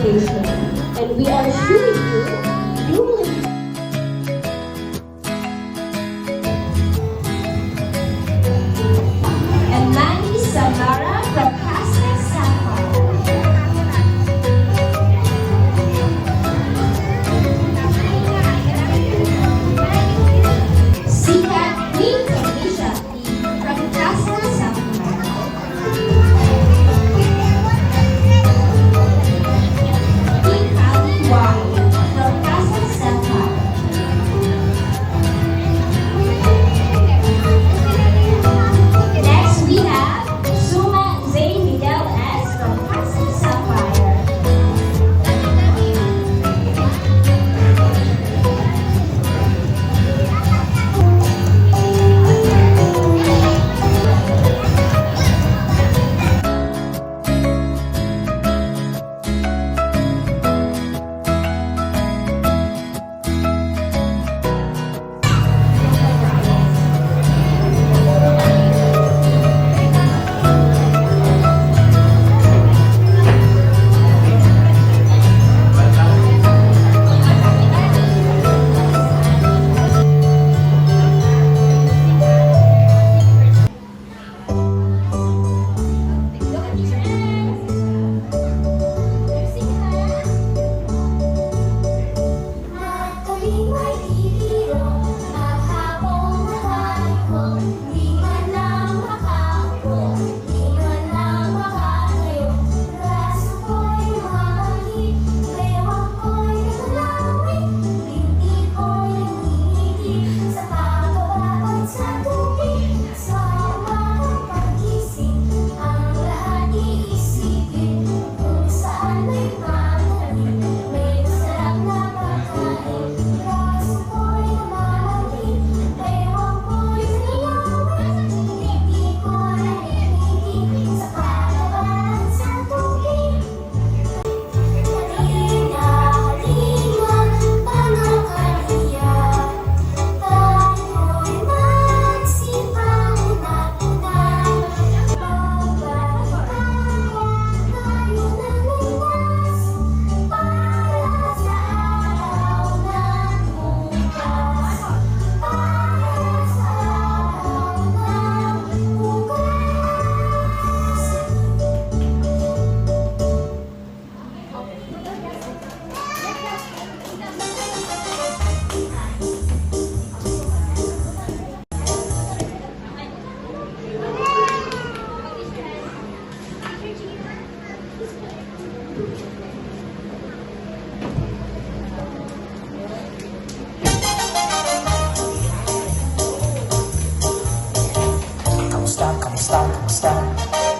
education. And we are assuring you will and Manny Samara from Casa Sapphire. Sikat Queen Felicia from Casa Sapphire. Queen Ali Wang from Casa Sapphire. Next we have Suma Zain Miguel S. from Casa Sapphire.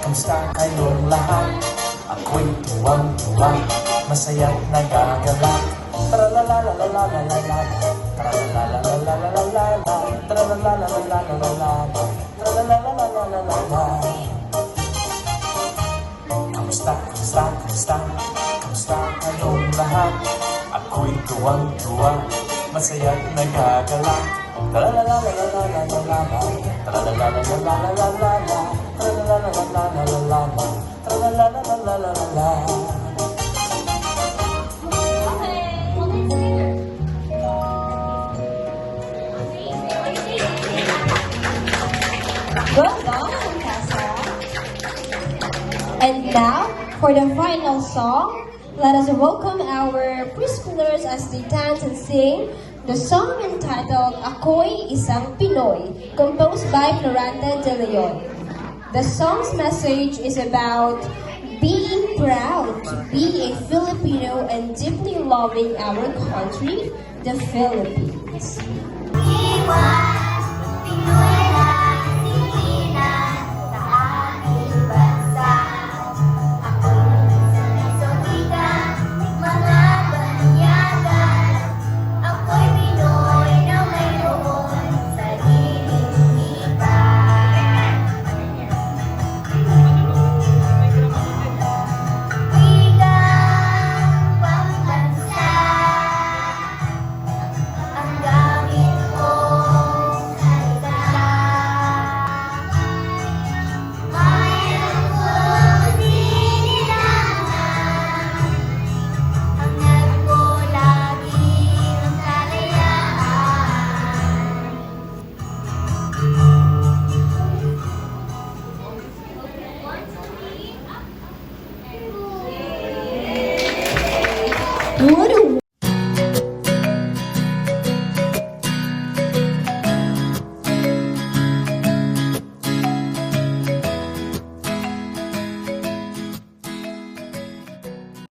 Kamusta kayong lahat? Ako'y tuwang-tuwa, masaya't nagagalak. Tralalalalalalala, tralalalalalalala, tralalalalalalala, tralalalalalalala. Kamusta kayong lahat? Ako'y tuwang-tuwa, masaya't nagagalak. Tralalalalalalala, tralalalalalalala, tralalalalalalala, tralalalalalalala. Well done, Casa. And now, for the final song, let us welcome our preschoolers as they dance and sing the song entitled Ako'y Isang Pinoy, composed by Floranda De Leon. The song's message is about being proud to be a Filipino and deeply loving our country, the Philippines. Ang gamit ko Would